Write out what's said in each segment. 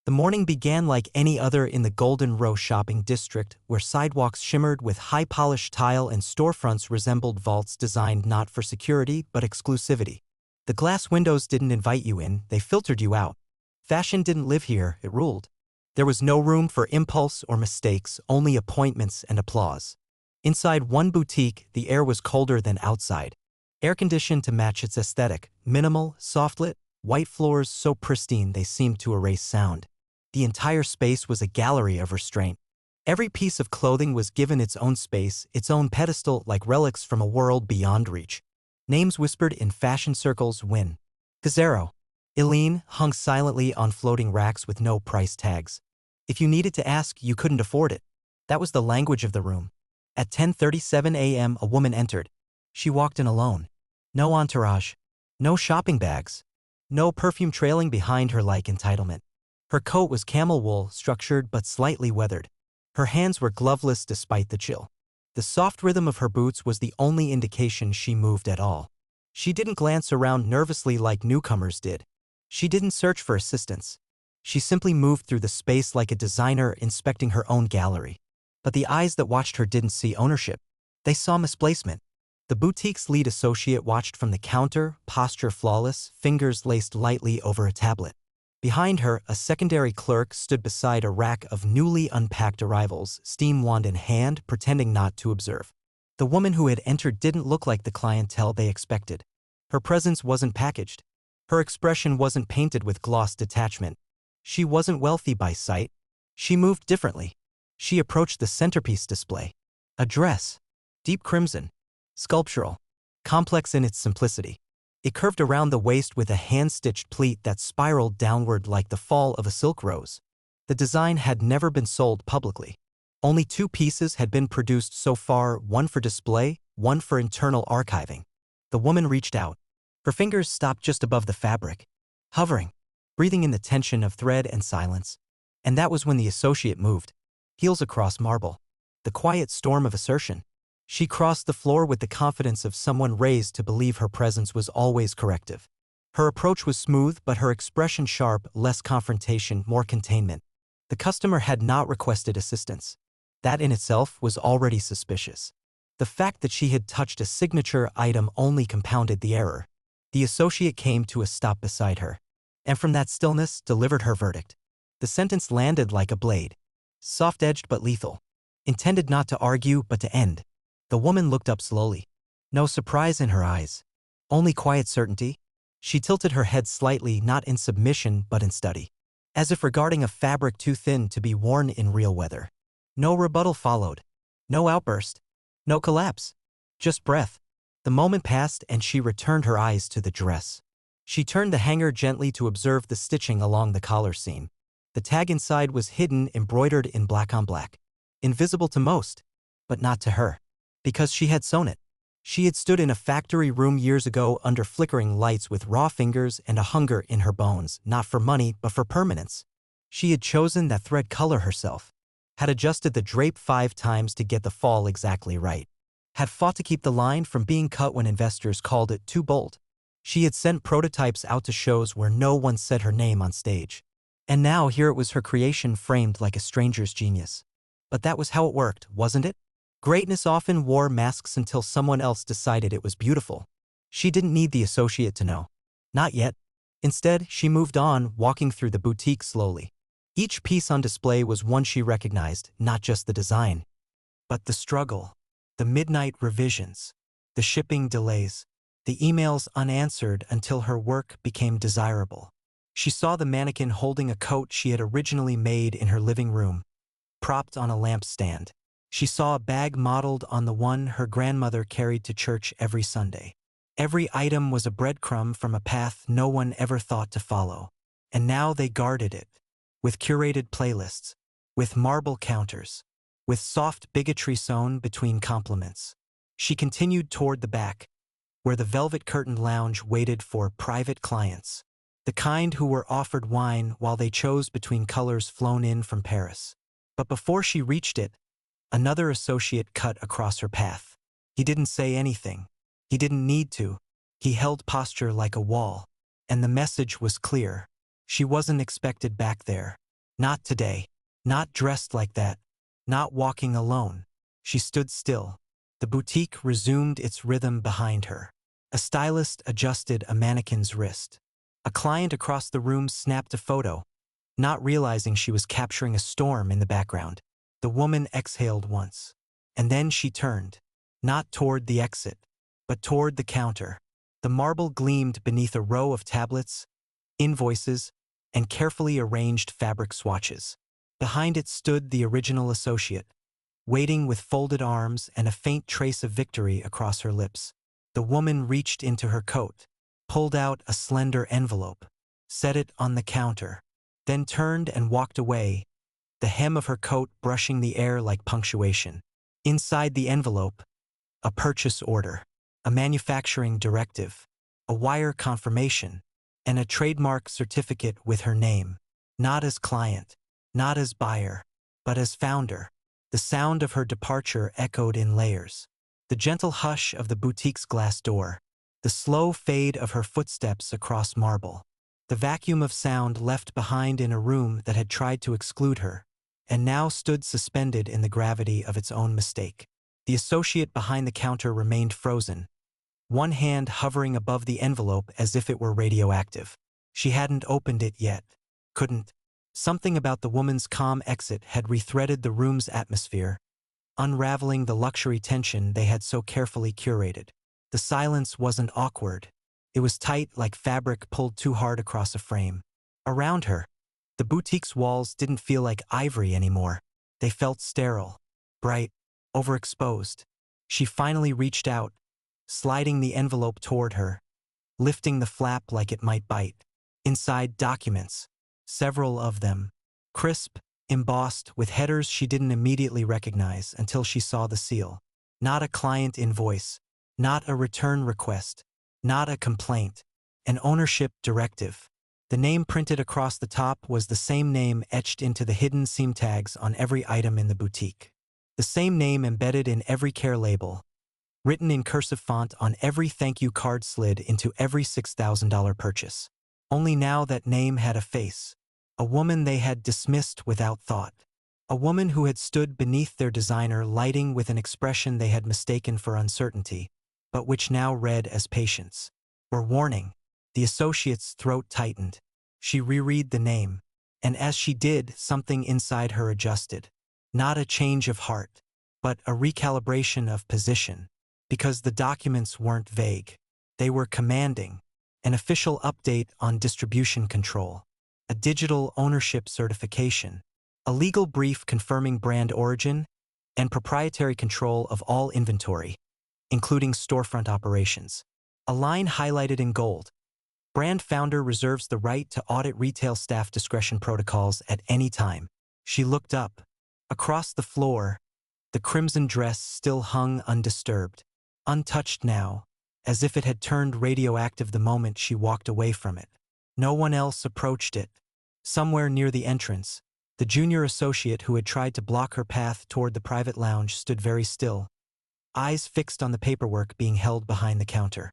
The morning began like any other in the Golden Row shopping district, where sidewalks shimmered with high-polished tile and storefronts resembled vaults designed not for security but exclusivity. The glass windows didn't invite you in, they filtered you out. Fashion didn't live here, it ruled. There was no room for impulse or mistakes, only appointments and applause. Inside one boutique, the air was colder than outside. Air-conditioned to match its aesthetic, minimal, soft-lit, white floors so pristine they seemed to erase sound. The entire space was a gallery of restraint. Every piece of clothing was given its own space, its own pedestal, like relics from a world beyond reach. Names whispered in fashion circles: Win, Gazero, Eileen, hung silently on floating racks with no price tags. If you needed to ask, you couldn't afford it. That was the language of the room. At 10:37 a.m. a woman entered. She walked in alone. No entourage. No shopping bags. No perfume trailing behind her like entitlement. Her coat was camel wool, structured but slightly weathered. Her hands were gloveless despite the chill. The soft rhythm of her boots was the only indication she moved at all. She didn't glance around nervously like newcomers did. She didn't search for assistance. She simply moved through the space like a designer inspecting her own gallery. But the eyes that watched her didn't see ownership. They saw misplacement. The boutique's lead associate watched from the counter, posture flawless, fingers laced lightly over a tablet. Behind her, a secondary clerk stood beside a rack of newly unpacked arrivals, steam wand in hand, pretending not to observe. The woman who had entered didn't look like the clientele they expected. Her presence wasn't packaged. Her expression wasn't painted with gloss detachment. She wasn't wealthy by sight. She moved differently. She approached the centerpiece display. A dress. Deep crimson. Sculptural. Complex in its simplicity. It curved around the waist with a hand-stitched pleat that spiraled downward like the fall of a silk rose. The design had never been sold publicly. Only 2 pieces had been produced so far, one for display, one for internal archiving. The woman reached out. Her fingers stopped just above the fabric, hovering, breathing in the tension of thread and silence. And that was when the associate moved, heels across marble. The quiet storm of assertion. She crossed the floor with the confidence of someone raised to believe her presence was always corrective. Her approach was smooth, but her expression sharp, less confrontation, more containment. The customer had not requested assistance. That in itself was already suspicious. The fact that she had touched a signature item only compounded the error. The associate came to a stop beside her, and from that stillness delivered her verdict. The sentence landed like a blade, soft-edged but lethal, intended not to argue but to end. The woman looked up slowly. No surprise in her eyes. Only quiet certainty. She tilted her head slightly, not in submission but in study, as if regarding a fabric too thin to be worn in real weather. No rebuttal followed. No outburst. No collapse. Just breath. The moment passed and she returned her eyes to the dress. She turned the hanger gently to observe the stitching along the collar seam. The tag inside was hidden, embroidered in black on black. Invisible to most, but not to her. Because she had sewn it. She had stood in a factory room years ago under flickering lights with raw fingers and a hunger in her bones, not for money but for permanence. She had chosen that thread color herself, had adjusted the drape 5 times to get the fall exactly right, had fought to keep the line from being cut when investors called it too bold. She had sent prototypes out to shows where no one said her name on stage. And now here it was, her creation framed like a stranger's genius. But that was how it worked, wasn't it? Greatness often wore masks until someone else decided it was beautiful. She didn't need the associate to know. Not yet. Instead, she moved on, walking through the boutique slowly. Each piece on display was one she recognized, not just the design, but the struggle, the midnight revisions, the shipping delays, the emails unanswered until her work became desirable. She saw the mannequin holding a coat she had originally made in her living room, propped on a lampstand. She saw a bag modeled on the one her grandmother carried to church every Sunday. Every item was a breadcrumb from a path no one ever thought to follow. And now they guarded it, with curated playlists, with marble counters, with soft bigotry sewn between compliments. She continued toward the back, where the velvet-curtained lounge waited for private clients, the kind who were offered wine while they chose between colors flown in from Paris. But before she reached it, another associate cut across her path. He didn't say anything. He didn't need to. He held posture like a wall. And the message was clear. She wasn't expected back there. Not today. Not dressed like that. Not walking alone. She stood still. The boutique resumed its rhythm behind her. A stylist adjusted a mannequin's wrist. A client across the room snapped a photo, not realizing she was capturing a storm in the background. The woman exhaled once. And then she turned. Not toward the exit, but toward the counter. The marble gleamed beneath a row of tablets, invoices, and carefully arranged fabric swatches. Behind it stood the original associate, waiting with folded arms and a faint trace of victory across her lips. The woman reached into her coat, pulled out a slender envelope, set it on the counter, then turned and walked away, the hem of her coat brushing the air like punctuation. Inside the envelope, a purchase order, a manufacturing directive, a wire confirmation, and a trademark certificate with her name, not as client, not as buyer, but as founder. The sound of her departure echoed in layers. The gentle hush of the boutique's glass door, the slow fade of her footsteps across marble, the vacuum of sound left behind in a room that had tried to exclude her, and now stood suspended in the gravity of its own mistake. The associate behind the counter remained frozen, one hand hovering above the envelope as if it were radioactive. She hadn't opened it yet. Couldn't. Something about the woman's calm exit had rethreaded the room's atmosphere, unraveling the luxury tension they had so carefully curated. The silence wasn't awkward. It was tight like fabric pulled too hard across a frame. Around her, the boutique's walls didn't feel like ivory anymore. They felt sterile, bright, overexposed. She finally reached out, sliding the envelope toward her, lifting the flap like it might bite. Inside, documents, several of them, crisp, embossed with headers she didn't immediately recognize until she saw the seal. Not a client invoice, not a return request, not a complaint, an ownership directive. The name printed across the top was the same name etched into the hidden seam tags on every item in the boutique. The same name embedded in every care label, written in cursive font on every thank you card slid into every $6,000 purchase. Only now that name had a face, a woman they had dismissed without thought, a woman who had stood beneath their designer lighting with an expression they had mistaken for uncertainty, but which now read as patience or warning. The associate's throat tightened. She reread the name, and as she did, something inside her adjusted. Not a change of heart, but a recalibration of position, because the documents weren't vague. They were commanding. An official update on distribution control, a digital ownership certification, a legal brief confirming brand origin, and proprietary control of all inventory, including storefront operations. A line highlighted in gold. Brand founder reserves the right to audit retail staff discretion protocols at any time. She looked up. Across the floor, the crimson dress still hung undisturbed, untouched now, as if it had turned radioactive the moment she walked away from it. No one else approached it. Somewhere near the entrance, the junior associate who had tried to block her path toward the private lounge stood very still, eyes fixed on the paperwork being held behind the counter.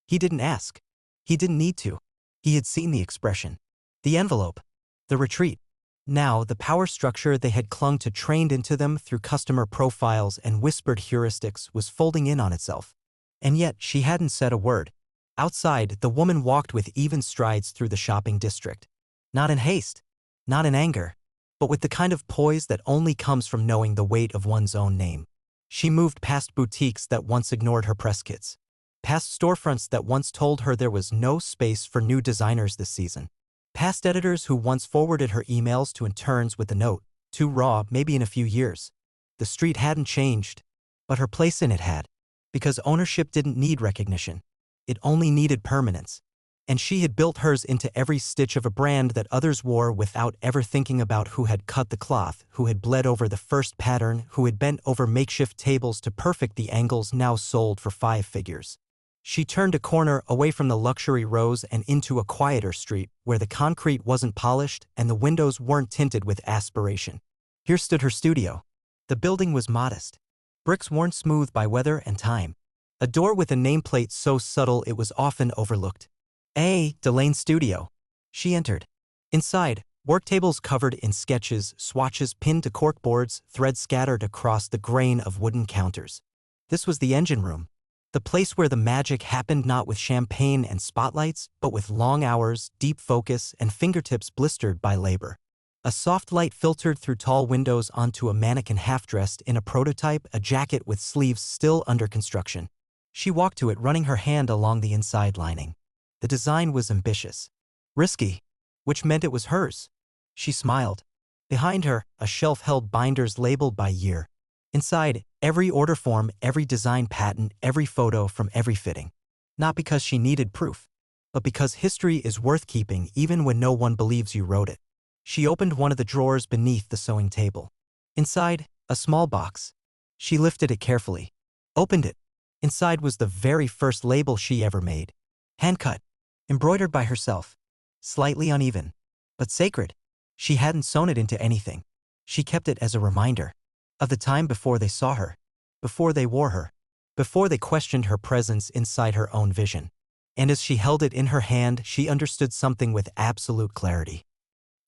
He didn't ask. He didn't need to. He had seen the expression, the envelope, the retreat. Now, the power structure they had clung to trained into them through customer profiles and whispered heuristics was folding in on itself. And yet, she hadn't said a word. Outside, the woman walked with even strides through the shopping district. Not in haste, not in anger, but with the kind of poise that only comes from knowing the weight of one's own name. She moved past boutiques that once ignored her press kits, past storefronts that once told her there was no space for new designers this season, past editors who once forwarded her emails to interns with the note, too raw, maybe in a few years. The street hadn't changed, but her place in it had. Because ownership didn't need recognition. It only needed permanence. And she had built hers into every stitch of a brand that others wore without ever thinking about who had cut the cloth, who had bled over the first pattern, who had bent over makeshift tables to perfect the angles now sold for 5 figures. She turned a corner away from the luxury rows and into a quieter street where the concrete wasn't polished and the windows weren't tinted with aspiration. Here stood her studio. The building was modest. Bricks worn smooth by weather and time. A door with a nameplate so subtle it was often overlooked. A. Delane Studio. She entered. Inside, Work tables covered in sketches, swatches pinned to corkboards, threads scattered across the grain of wooden counters. This was the engine room. The place where the magic happened, not with champagne and spotlights, but with long hours, deep focus, and fingertips blistered by labor. A soft light filtered through tall windows onto a mannequin half-dressed in a prototype, a jacket with sleeves still under construction. She walked to it, running her hand along the inside lining. The design was ambitious. Risky. Which meant it was hers. She smiled. Behind her, a shelf held binders labeled by year. Inside, every order form, every design patent, every photo from every fitting. Not because she needed proof, but because history is worth keeping even when no one believes you wrote it. She opened one of the drawers beneath the sewing table. Inside, a small box. She lifted it carefully. Opened it. Inside was the very first label she ever made. Hand-cut. Embroidered by herself. Slightly uneven. But sacred. She hadn't sewn it into anything. She kept it as a reminder of the time before they saw her, before they wore her, before they questioned her presence inside her own vision. And as she held it in her hand, she understood something with absolute clarity.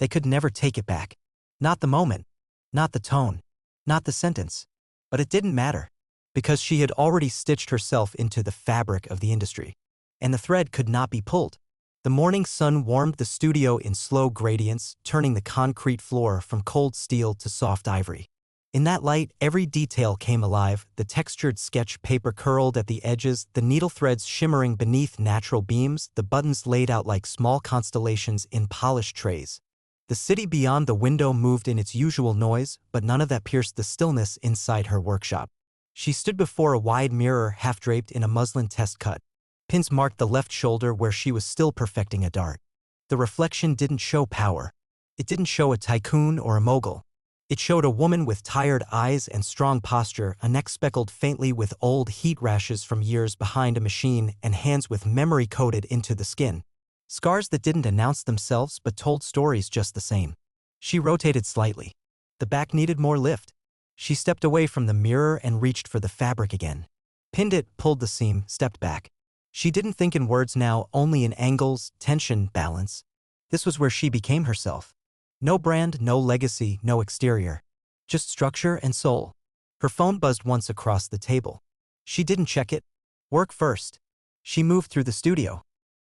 They could never take it back. Not the moment, not the tone, not the sentence. But it didn't matter, because she had already stitched herself into the fabric of the industry. And the thread could not be pulled. The morning sun warmed the studio in slow gradients, turning the concrete floor from cold steel to soft ivory. In that light, every detail came alive, the textured sketch paper curled at the edges, the needle threads shimmering beneath natural beams, the buttons laid out like small constellations in polished trays. The city beyond the window moved in its usual noise, but none of that pierced the stillness inside her workshop. She stood before a wide mirror half-draped in a muslin test cut. Pins marked the left shoulder where she was still perfecting a dart. The reflection didn't show power. It didn't show a tycoon or a mogul. It showed a woman with tired eyes and strong posture, a neck speckled faintly with old heat rashes from years behind a machine, and hands with memory coded into the skin. Scars that didn't announce themselves but told stories just the same. She rotated slightly. The back needed more lift. She stepped away from the mirror and reached for the fabric again. Pinned it, pulled the seam, stepped back. She didn't think in words now, only in angles, tension, balance. This was where she became herself. No brand, no legacy, no exterior. Just structure and soul. Her phone buzzed once across the table. She didn't check it. Work first. She moved through the studio,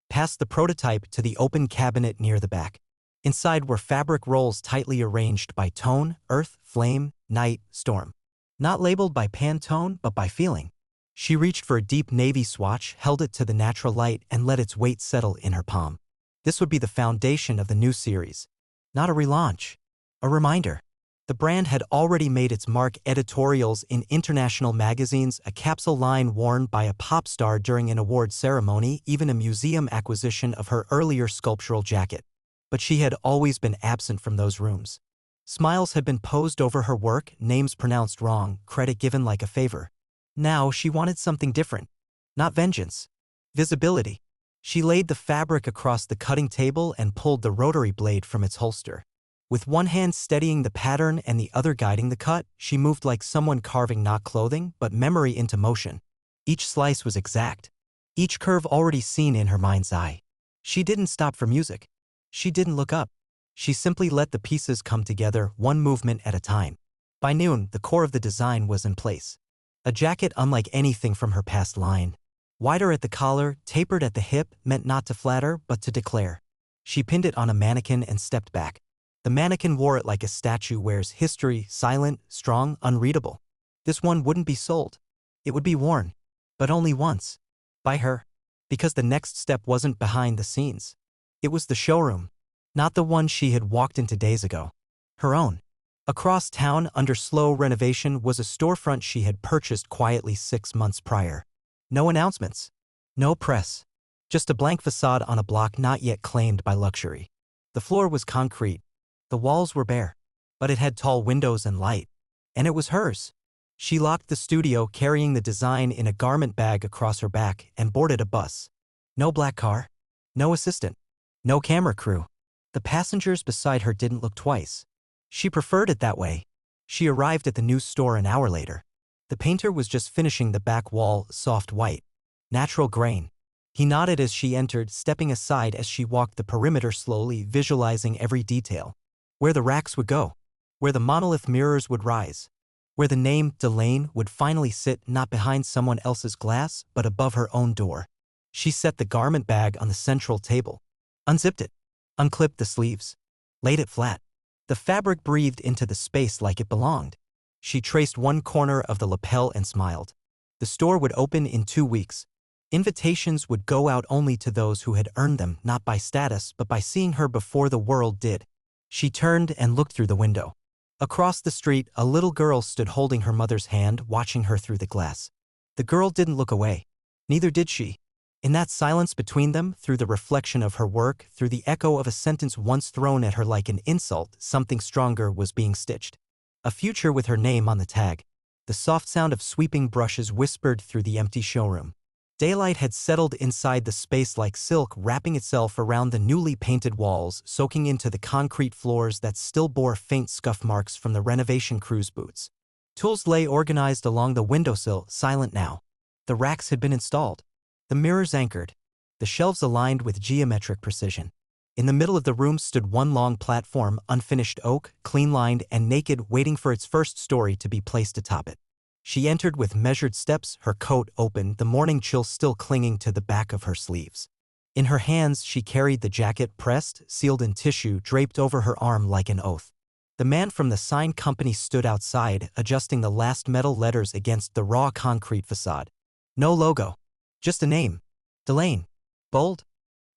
past the prototype to the open cabinet near the back. Inside were fabric rolls tightly arranged by tone, earth, flame, night, storm. Not labeled by Pantone, but by feeling. She reached for a deep navy swatch, held it to the natural light, and let its weight settle in her palm. This would be the foundation of the new series. Not a relaunch. A reminder. The brand had already made its mark, editorials in international magazines, a capsule line worn by a pop star during an award ceremony, even a museum acquisition of her earlier sculptural jacket. But she had always been absent from those rooms. Smiles had been posed over her work, names pronounced wrong, credit given like a favor. Now she wanted something different. Not vengeance. Visibility. She laid the fabric across the cutting table and pulled the rotary blade from its holster. With one hand steadying the pattern and the other guiding the cut, she moved like someone carving not clothing, but memory into motion. Each slice was exact. Each curve already seen in her mind's eye. She didn't stop for music. She didn't look up. She simply let the pieces come together, one movement at a time. By noon, the core of the design was in place. A jacket unlike anything from her past line. Wider at the collar, tapered at the hip, meant not to flatter, but to declare. She pinned it on a mannequin and stepped back. The mannequin wore it like a statue wears history, silent, strong, unreadable. This one wouldn't be sold. It would be worn. But only once. By her. Because the next step wasn't behind the scenes. It was the showroom. Not the one she had walked into days ago. Her own. Across town, under slow renovation, was a storefront she had purchased quietly 6 months prior. No announcements. No press. Just a blank facade on a block not yet claimed by luxury. The floor was concrete. The walls were bare. But it had tall windows and light. And it was hers. She locked the studio, carrying the design in a garment bag across her back, and boarded a bus. No black car. No assistant. No camera crew. The passengers beside her didn't look twice. She preferred it that way. She arrived at the new store an hour later. The painter was just finishing the back wall, soft white. Natural grain. He nodded as she entered, stepping aside as she walked the perimeter slowly, visualizing every detail. Where the racks would go. Where the monolith mirrors would rise. Where the name, Delane, would finally sit not behind someone else's glass, but above her own door. She set the garment bag on the central table. Unzipped it. Unclipped the sleeves. Laid it flat. The fabric breathed into the space like it belonged. She traced one corner of the lapel and smiled. The store would open in 2 weeks. Invitations would go out only to those who had earned them, not by status, but by seeing her before the world did. She turned and looked through the window. Across the street, a little girl stood holding her mother's hand, watching her through the glass. The girl didn't look away. Neither did she. In that silence between them, through the reflection of her work, through the echo of a sentence once thrown at her like an insult, something stronger was being stitched. A future with her name on the tag. The soft sound of sweeping brushes whispered through the empty showroom. Daylight had settled inside the space like silk, wrapping itself around the newly painted walls, soaking into the concrete floors that still bore faint scuff marks from the renovation crew's boots. Tools lay organized along the windowsill, silent now. The racks had been installed. The mirrors anchored. The shelves aligned with geometric precision. In the middle of the room stood one long platform, unfinished oak, clean-lined and naked, waiting for its first story to be placed atop it. She entered with measured steps, her coat open, the morning chill still clinging to the back of her sleeves. In her hands she carried the jacket, pressed, sealed in tissue, draped over her arm like an oath. The man from the sign company stood outside, adjusting the last metal letters against the raw concrete facade. No logo. Just a name. Delane. Bold.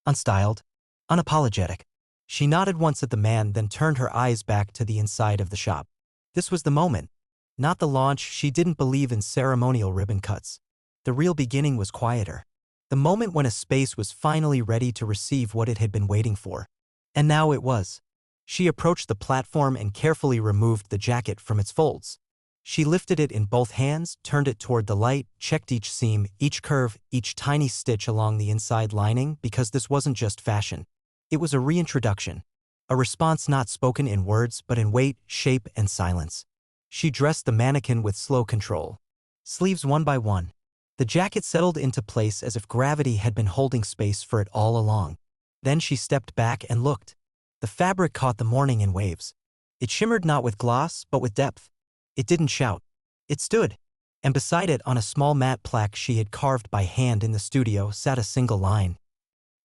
Unstyled. Unapologetic. She nodded once at the man, then turned her eyes back to the inside of the shop. This was the moment. Not the launch. She didn't believe in ceremonial ribbon cuts. The real beginning was quieter. The moment when a space was finally ready to receive what it had been waiting for. And now it was. She approached the platform and carefully removed the jacket from its folds. She lifted it in both hands, turned it toward the light, checked each seam, each curve, each tiny stitch along the inside lining, because this wasn't just fashion. It was a reintroduction. A response not spoken in words, but in weight, shape, and silence. She dressed the mannequin with slow control. Sleeves one by one. The jacket settled into place as if gravity had been holding space for it all along. Then she stepped back and looked. The fabric caught the morning in waves. It shimmered not with gloss, but with depth. It didn't shout. It stood. And beside it, on a small matte plaque she had carved by hand in the studio, sat a single line.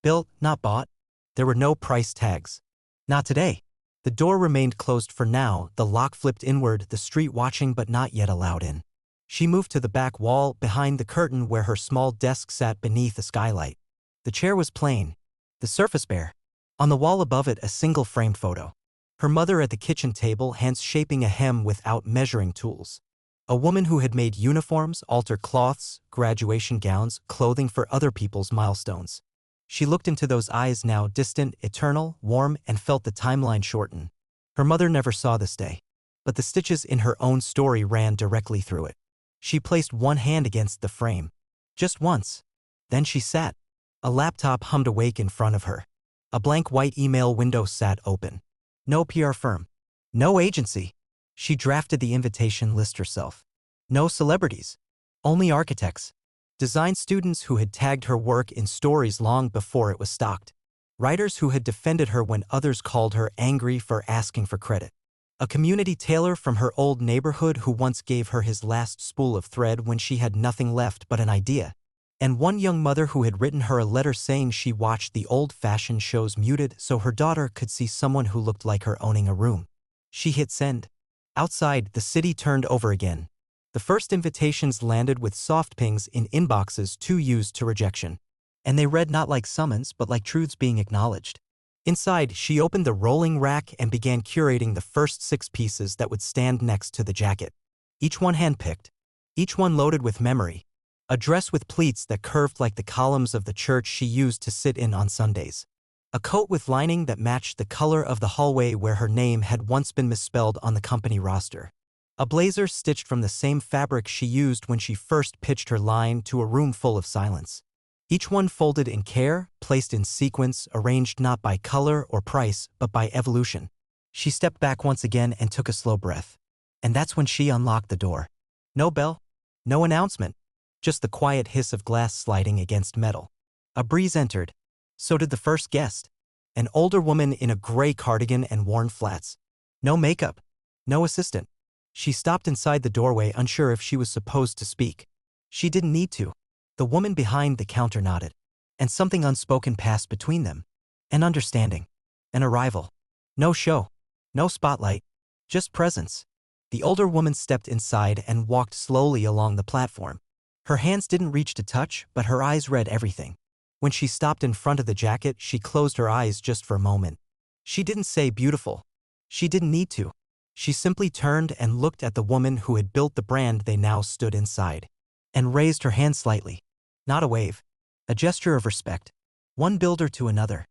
Built, not bought. There were no price tags. Not today. The door remained closed for now, the lock flipped inward, the street watching but not yet allowed in. She moved to the back wall, behind the curtain where her small desk sat beneath a skylight. The chair was plain. The surface bare. On the wall above it, a single framed photo. Her mother at the kitchen table, hands shaping a hem without measuring tools. A woman who had made uniforms, altar cloths, graduation gowns, clothing for other people's milestones. She looked into those eyes now, distant, eternal, warm, and felt the timeline shorten. Her mother never saw this day. But the stitches in her own story ran directly through it. She placed one hand against the frame. Just once. Then she sat. A laptop hummed awake in front of her. A blank white email window sat open. No PR firm. No agency. She drafted the invitation list herself. No celebrities. Only architects. Design students who had tagged her work in stories long before it was stocked. Writers who had defended her when others called her angry for asking for credit. A community tailor from her old neighborhood who once gave her his last spool of thread when she had nothing left but an idea. And one young mother who had written her a letter saying she watched the old-fashioned shows muted so her daughter could see someone who looked like her owning a room. She hit send. Outside, the city turned over again. The first invitations landed with soft pings in inboxes too used to rejection. And they read not like summons but like truths being acknowledged. Inside, she opened the rolling rack and began curating the first 6 pieces that would stand next to the jacket. Each one handpicked. Each one loaded with memory. A dress with pleats that curved like the columns of the church she used to sit in on Sundays. A coat with lining that matched the color of the hallway where her name had once been misspelled on the company roster. A blazer stitched from the same fabric she used when she first pitched her line to a room full of silence. Each one folded in care, placed in sequence, arranged not by color or price, but by evolution. She stepped back once again and took a slow breath. And that's when she unlocked the door. No bell. No announcement. Just the quiet hiss of glass sliding against metal. A breeze entered. So did the first guest. An older woman in a gray cardigan and worn flats. No makeup. No assistant. She stopped inside the doorway, unsure if she was supposed to speak. She didn't need to. The woman behind the counter nodded. And something unspoken passed between them. An understanding. An arrival. No show. No spotlight. Just presence. The older woman stepped inside and walked slowly along the platform. Her hands didn't reach to touch, but her eyes read everything. When she stopped in front of the jacket, she closed her eyes just for a moment. She didn't say beautiful. She didn't need to. She simply turned and looked at the woman who had built the brand they now stood inside. And raised her hand slightly. Not a wave. A gesture of respect. One builder to another.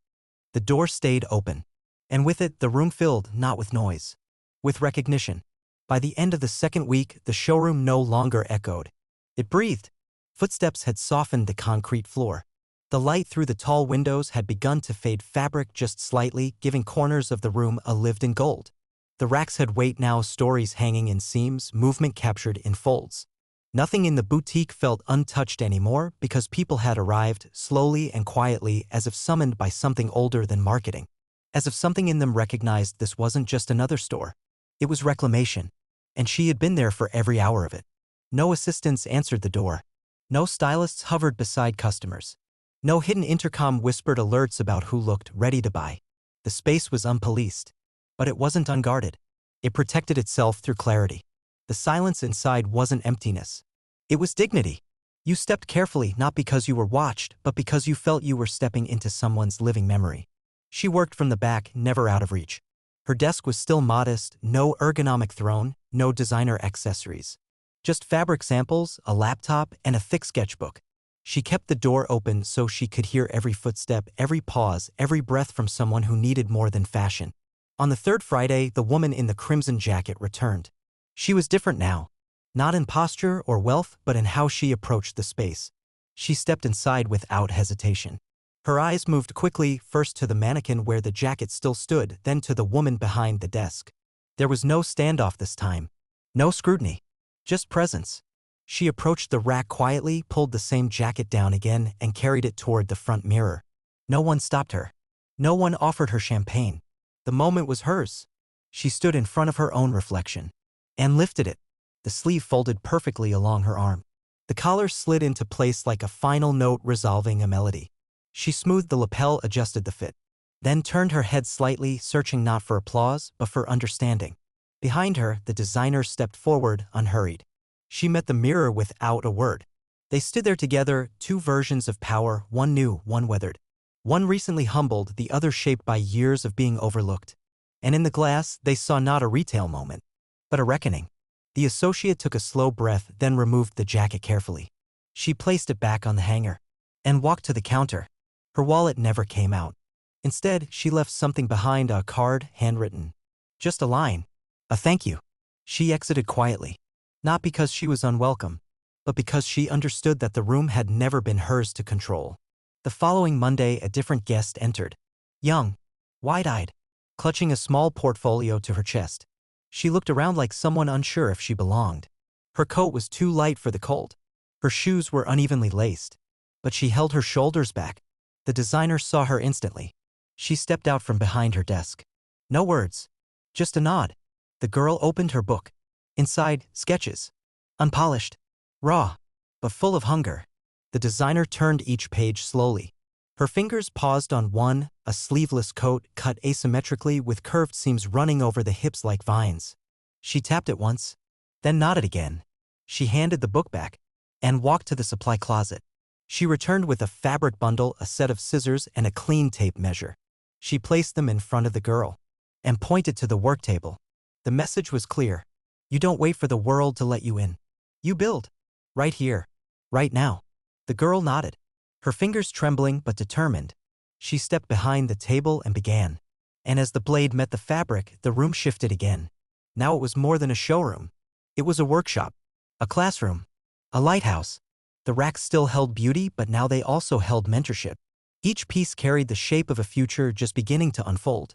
The door stayed open. And with it, the room filled, not with noise. With recognition. By the end of the second week, the showroom no longer echoed. It breathed. Footsteps had softened the concrete floor. The light through the tall windows had begun to fade fabric just slightly, giving corners of the room a lived-in gold. The racks had weight now, stories hanging in seams, movement captured in folds. Nothing in the boutique felt untouched anymore because people had arrived, slowly and quietly, as if summoned by something older than marketing. As if something in them recognized this wasn't just another store. It was reclamation. And she had been there for every hour of it. No assistants answered the door. No stylists hovered beside customers. No hidden intercom whispered alerts about who looked ready to buy. The space was unpoliced. But it wasn't unguarded. It protected itself through clarity. The silence inside wasn't emptiness. It was dignity. You stepped carefully not because you were watched, but because you felt you were stepping into someone's living memory. She worked from the back, never out of reach. Her desk was still modest, no ergonomic throne, no designer accessories. Just fabric samples, a laptop, and a thick sketchbook. She kept the door open so she could hear every footstep, every pause, every breath from someone who needed more than fashion. On the third Friday, the woman in the crimson jacket returned. She was different now. Not in posture or wealth, but in how she approached the space. She stepped inside without hesitation. Her eyes moved quickly, first to the mannequin where the jacket still stood, then to the woman behind the desk. There was no standoff this time. No scrutiny. Just presence. She approached the rack quietly, pulled the same jacket down again, and carried it toward the front mirror. No one stopped her. No one offered her champagne. The moment was hers. She stood in front of her own reflection. And lifted it. The sleeve folded perfectly along her arm. The collar slid into place like a final note resolving a melody. She smoothed the lapel, adjusted the fit. Then turned her head slightly, searching not for applause, but for understanding. Behind her, the designer stepped forward, unhurried. She met the mirror without a word. They stood there together, two versions of power, one new, one weathered. One recently humbled, the other shaped by years of being overlooked. And in the glass, they saw not a retail moment, but a reckoning. The associate took a slow breath, then removed the jacket carefully. She placed it back on the hanger. And walked to the counter. Her wallet never came out. Instead, she left something behind, a card, handwritten. Just a line. A thank you. She exited quietly. Not because she was unwelcome, but because she understood that the room had never been hers to control. The following Monday, a different guest entered. Young. Wide-eyed. Clutching a small portfolio to her chest. She looked around like someone unsure if she belonged. Her coat was too light for the cold. Her shoes were unevenly laced. But she held her shoulders back. The designer saw her instantly. She stepped out from behind her desk. No words. Just a nod. The girl opened her book. Inside, sketches. Unpolished. Raw. But full of hunger. The designer turned each page slowly. Her fingers paused on one, a sleeveless coat cut asymmetrically with curved seams running over the hips like vines. She tapped it once, then nodded again. She handed the book back and walked to the supply closet. She returned with a fabric bundle, a set of scissors, and a clean tape measure. She placed them in front of the girl and pointed to the work table. The message was clear. You don't wait for the world to let you in. You build. Right here. Right now. The girl nodded. Her fingers trembling but determined. She stepped behind the table and began. And as the blade met the fabric, the room shifted again. Now it was more than a showroom. It was a workshop. A classroom. A lighthouse. The racks still held beauty, but now they also held mentorship. Each piece carried the shape of a future just beginning to unfold.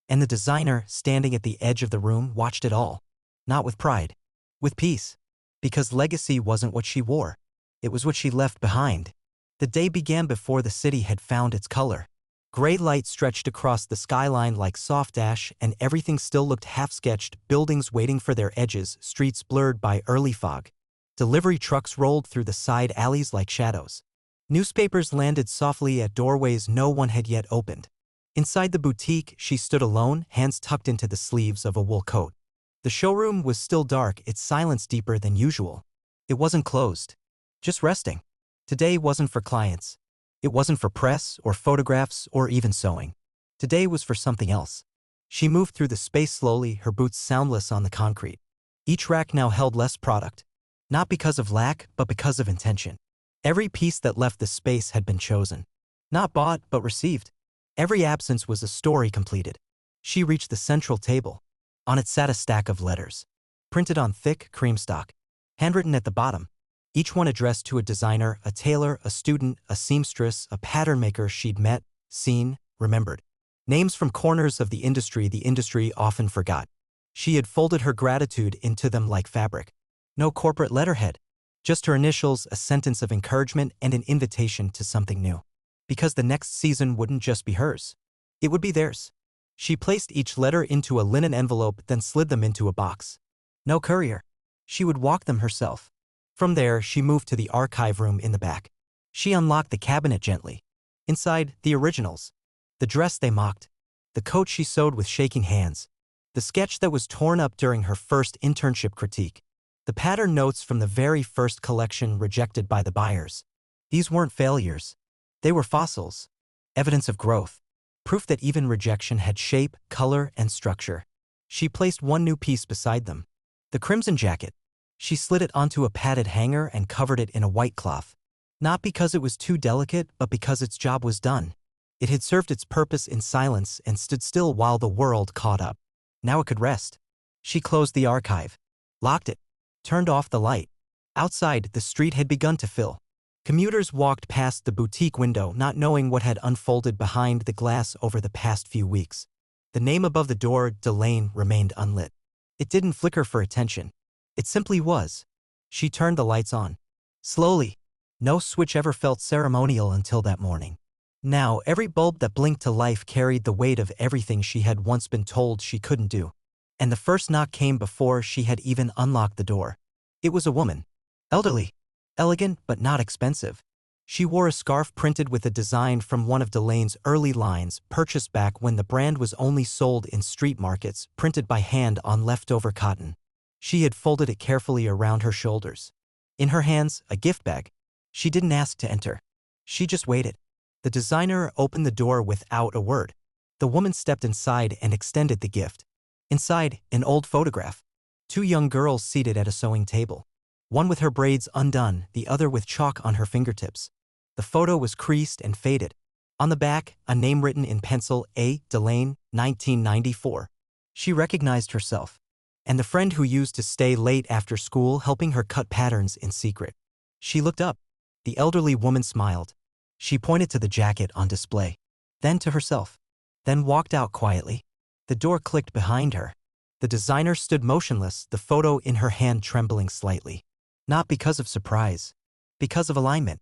And the designer, standing at the edge of the room, watched it all. Not with pride. With peace. Because legacy wasn't what she wore. It was what she left behind. The day began before the city had found its color. Gray light stretched across the skyline like soft ash, and everything still looked half-sketched, buildings waiting for their edges, streets blurred by early fog. Delivery trucks rolled through the side alleys like shadows. Newspapers landed softly at doorways no one had yet opened. Inside the boutique, she stood alone, hands tucked into the sleeves of a wool coat. The showroom was still dark, its silence deeper than usual. It wasn't closed. Just resting. Today wasn't for clients. It wasn't for press or photographs or even sewing. Today was for something else. She moved through the space slowly, her boots soundless on the concrete. Each rack now held less product. Not because of lack, but because of intention. Every piece that left the space had been chosen. Not bought, but received. Every absence was a story completed. She reached the central table. On it sat a stack of letters. Printed on thick cream stock. Handwritten at the bottom. Each one addressed to a designer, a tailor, a student, a seamstress, a pattern maker she'd met, seen, remembered. Names from corners of the industry often forgot. She had folded her gratitude into them like fabric. No corporate letterhead. Just her initials, a sentence of encouragement, and an invitation to something new. Because the next season wouldn't just be hers. It would be theirs. She placed each letter into a linen envelope, then slid them into a box. No courier. She would walk them herself. From there, she moved to the archive room in the back. She unlocked the cabinet gently. Inside, the originals. The dress they mocked. The coat she sewed with shaking hands. The sketch that was torn up during her first internship critique. The pattern notes from the very first collection rejected by the buyers. These weren't failures. They were fossils. Evidence of growth. Proof that even rejection had shape, color, and structure. She placed one new piece beside them. The crimson jacket. She slid it onto a padded hanger and covered it in a white cloth. Not because it was too delicate, but because its job was done. It had served its purpose in silence and stood still while the world caught up. Now it could rest. She closed the archive. Locked it. Turned off the light. Outside, the street had begun to fill. Commuters walked past the boutique window, not knowing what had unfolded behind the glass over the past few weeks. The name above the door, Delane, remained unlit. It didn't flicker for attention. It simply was. She turned the lights on. Slowly. No switch ever felt ceremonial until that morning. Now, every bulb that blinked to life carried the weight of everything she had once been told she couldn't do. And the first knock came before she had even unlocked the door. It was a woman. Elderly. Elegant, but not expensive. She wore a scarf printed with a design from one of Delane's early lines, purchased back when the brand was only sold in street markets, printed by hand on leftover cotton. She had folded it carefully around her shoulders. In her hands, a gift bag. She didn't ask to enter. She just waited. The designer opened the door without a word. The woman stepped inside and extended the gift. Inside, an old photograph. Two young girls seated at a sewing table. One with her braids undone, the other with chalk on her fingertips. The photo was creased and faded. On the back, a name written in pencil, A. Delane, 1994. She recognized herself. And the friend who used to stay late after school helping her cut patterns in secret. She looked up. The elderly woman smiled. She pointed to the jacket on display. Then to herself. Then walked out quietly. The door clicked behind her. The designer stood motionless, the photo in her hand trembling slightly. Not because of surprise. Because of alignment.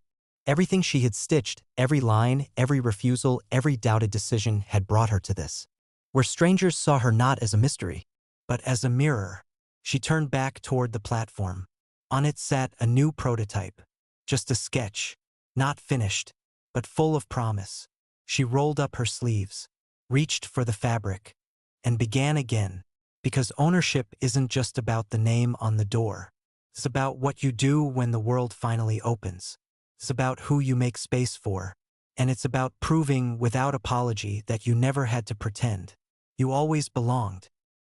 Everything she had stitched, every line, every refusal, every doubted decision had brought her to this. Where strangers saw her not as a mystery, but as a mirror. She turned back toward the platform. On it sat a new prototype. Just a sketch. Not finished, but full of promise. She rolled up her sleeves, reached for the fabric, and began again. Because ownership isn't just about the name on the door. It's about what you do when the world finally opens. It's about who you make space for. And it's about proving without apology that you never had to pretend. You always belonged.